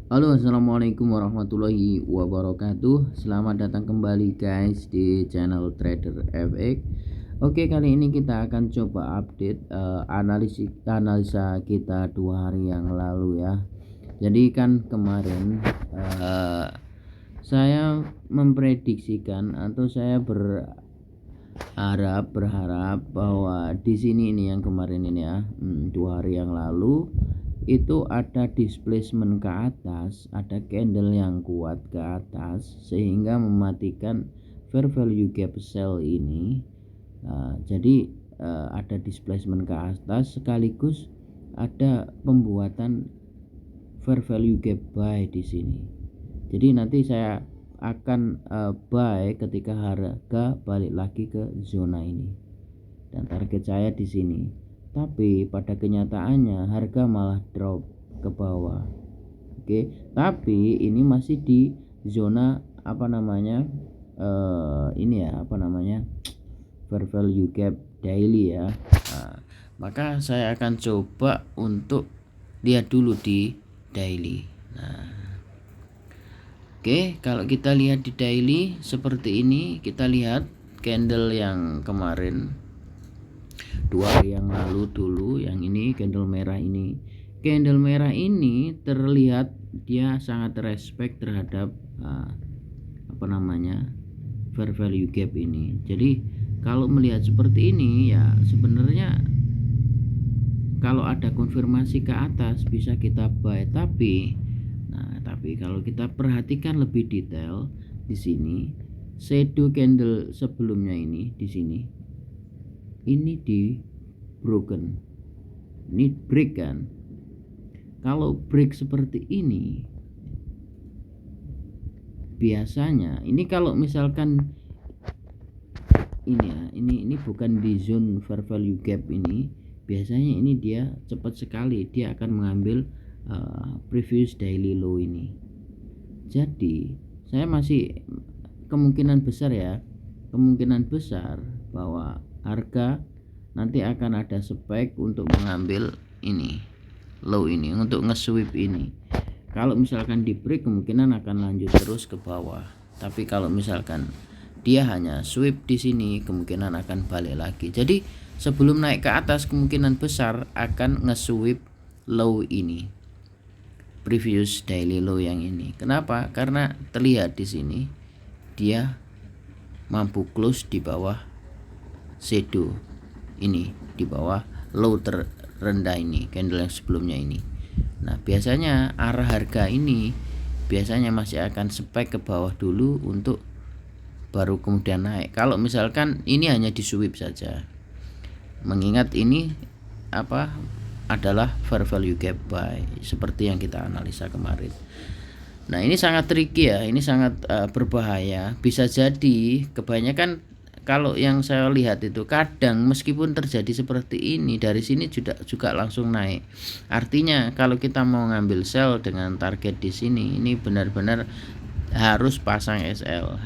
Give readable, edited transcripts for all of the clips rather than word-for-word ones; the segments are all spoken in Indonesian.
Halo, assalamualaikum warahmatullahi wabarakatuh. Selamat datang kembali guys di channel Trader FX. Oke, kali ini kita akan coba update analisa kita 2 hari yang lalu ya. Jadi kan kemarin saya memprediksikan atau saya berharap bahwa di sini ini yang kemarin ini ya, 2 hari yang lalu itu ada displacement ke atas, ada candle yang kuat ke atas sehingga mematikan fair value gap sell ini. Jadi ada displacement ke atas sekaligus ada pembuatan fair value gap buy di sini. Jadi nanti saya akan buy ketika harga balik lagi ke zona ini dan target saya di sini. Tapi pada kenyataannya harga malah drop ke bawah. Oke, tapi ini masih di zona ini ya fair value gap daily ya. Maka saya akan coba untuk lihat dulu di daily. Oke, kalau kita lihat di daily seperti ini, kita lihat candle yang kemarin 2 hari yang lalu dulu, yang ini candle merah ini. Candle merah ini terlihat dia sangat respect terhadap fair value gap ini. Jadi kalau melihat seperti ini ya sebenarnya kalau ada konfirmasi ke atas bisa kita buy, tapi kalau kita perhatikan lebih detail di sini, shadow candle sebelumnya ini di sini di broken, ini break kan. Kalau break seperti ini biasanya ini kalau misalkan ini ya, ini bukan di zone fair value gap ini, biasanya ini dia cepat sekali dia akan mengambil previous daily low ini. Jadi saya masih kemungkinan besar bahwa harga nanti akan ada spek untuk mengambil ini low ini, untuk nge-sweep ini. Kalau misalkan di break kemungkinan akan lanjut terus ke bawah, tapi kalau misalkan dia hanya sweep di sini kemungkinan akan balik lagi. Jadi sebelum naik ke atas kemungkinan besar akan nge-sweep low ini, previous daily low yang ini. Kenapa? Karena terlihat di sini dia mampu close di bawah shadow ini, di bawah low terendah ini, candle yang sebelumnya ini. Nah, biasanya arah harga ini biasanya masih akan spike ke bawah dulu untuk baru kemudian naik. Kalau misalkan ini hanya di sweep saja, mengingat ini adalah fair value gap buy seperti yang kita analisa kemarin. Nah, ini sangat tricky ya, ini sangat berbahaya. Bisa jadi kebanyakan kalau yang saya lihat itu kadang meskipun terjadi seperti ini dari sini juga langsung naik. Artinya kalau kita mau ngambil sell dengan target di sini, ini benar-benar harus pasang SL,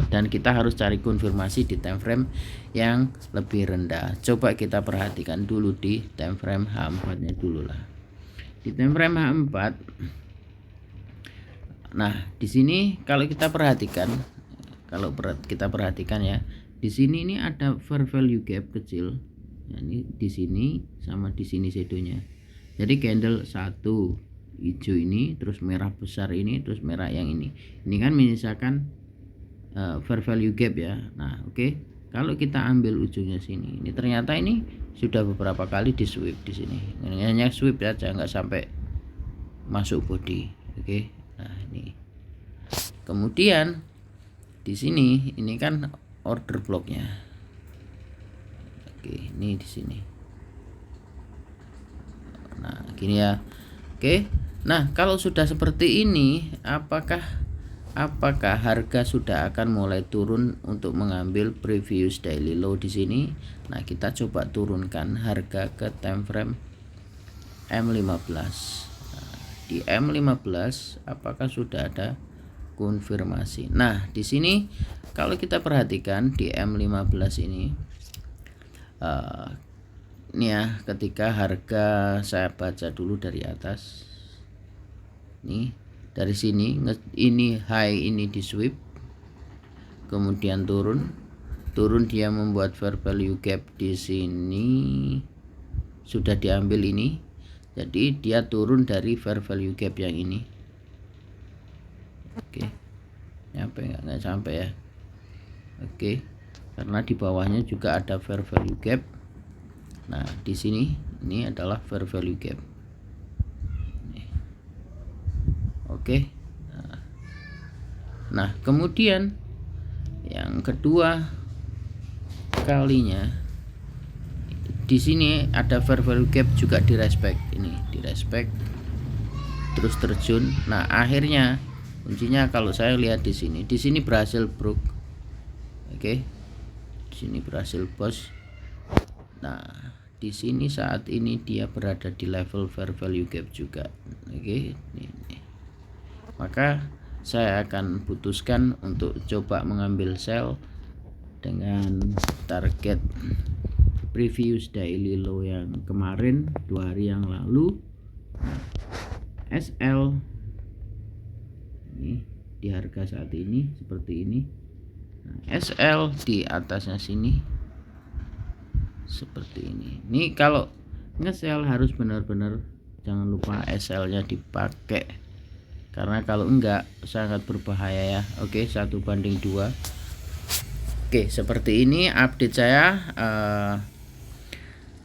dan kita harus cari konfirmasi di time frame yang lebih rendah. Coba kita perhatikan dulu di time frame H4-nya dulu lah. Di time frame H4, nah di sini kalau kita perhatikan ya, di sini ini ada fair value gap kecil. Nah, ini di sini sama di sini shadownya. Jadi candle satu hijau ini, terus merah besar ini, terus merah yang ini kan menyisakan fair value gap ya. Nah, oke. Kalau kita ambil ujungnya sini, ini ternyata ini sudah beberapa kali di sweep di sini. Ini hanya sweep saja, nggak sampai masuk body. Oke. Nah, ini. Kemudian di sini ini kan order blocknya. Oke, ini di sini. Nah, gini ya. Oke. Nah, kalau sudah seperti ini, apakah harga sudah akan mulai turun untuk mengambil previous daily low di sini? Nah, kita coba turunkan harga ke time frame M15. Nah, di M15 apakah sudah ada konfirmasi? Nah, di sini kalau kita perhatikan di M15 ini ya, ketika harga saya baca dulu dari atas. Nih dari sini ini high, ini di sweep, kemudian turun dia membuat fair value gap di sini, sudah diambil ini, jadi dia turun dari fair value gap yang ini. Oke, nyampe nggak sampai ya. Oke, karena di bawahnya juga ada fair value gap. Nah di sini ini adalah fair value gap. Oke, nah kemudian yang kedua kalinya di sini ada fair value gap juga di respect, ini di respect terus terjun. Nah akhirnya kuncinya kalau saya lihat di sini berhasil broke. Oke, di sini berhasil bos. Nah di sini saat ini dia berada di level fair value gap juga. Oke, ini. Maka saya akan putuskan untuk coba mengambil sell dengan target previous daily low yang kemarin 2 hari yang lalu. SL ini di harga saat ini seperti ini. Nah, SL di atasnya sini seperti ini. Ini kalau nge-sell harus benar-benar jangan lupa SL nya dipakai, karena kalau enggak sangat berbahaya ya. Oke, 1:2. Oke, seperti ini update saya.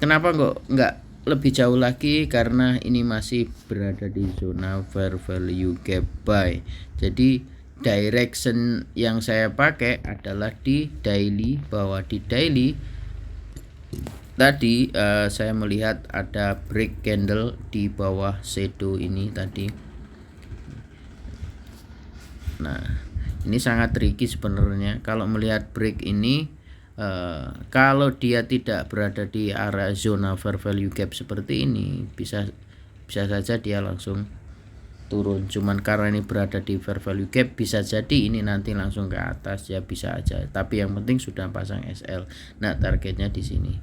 Kenapa enggak lebih jauh lagi, karena ini masih berada di zona fair value gap buy. Jadi direction yang saya pakai adalah di daily, bahwa di daily tadi saya melihat ada break candle di bawah shadow ini tadi. Nah ini sangat tricky sebenarnya kalau melihat break ini. Kalau dia tidak berada di area zona fair value gap seperti ini, bisa saja dia langsung turun. Cuman karena ini berada di fair value gap, bisa jadi ini nanti langsung ke atas ya, bisa aja. Tapi yang penting sudah pasang SL. Nah targetnya di sini,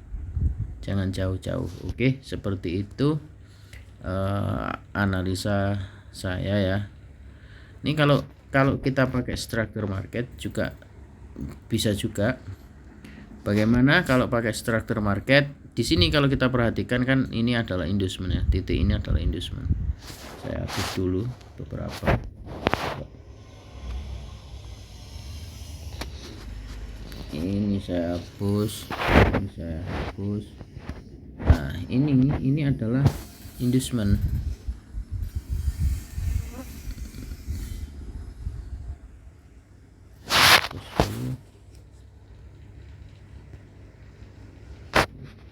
jangan jauh-jauh. Oke, seperti itu analisa saya ya. Ini kalau kita pakai structure market juga bisa juga. Bagaimana kalau pakai structure market? Di sini kalau kita perhatikan kan ini adalah inducement ya, titik ini adalah inducement. Saya hapus dulu beberapa. Ini saya hapus, ini saya hapus. Nah ini adalah inducement.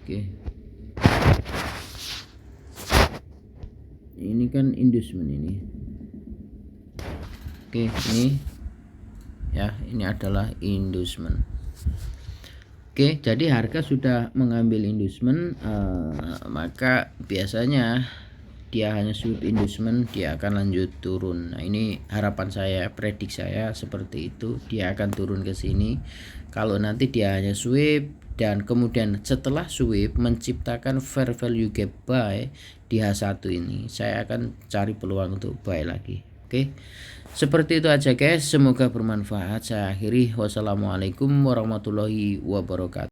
Oke, ini kan inducement ini. Oke, ini ya, ini adalah inducement. Oke, jadi harga sudah mengambil inducement, maka biasanya dia hanya sweep inducement, dia akan lanjut turun. Nah ini harapan saya, predik saya seperti itu, dia akan turun ke sini. Kalau nanti dia hanya sweep dan kemudian setelah sweep menciptakan fair value gap buy di H1 ini, saya akan cari peluang untuk buy lagi. Oke, seperti itu aja guys, semoga bermanfaat. Saya akhiri, wassalamualaikum warahmatullahi wabarakatuh.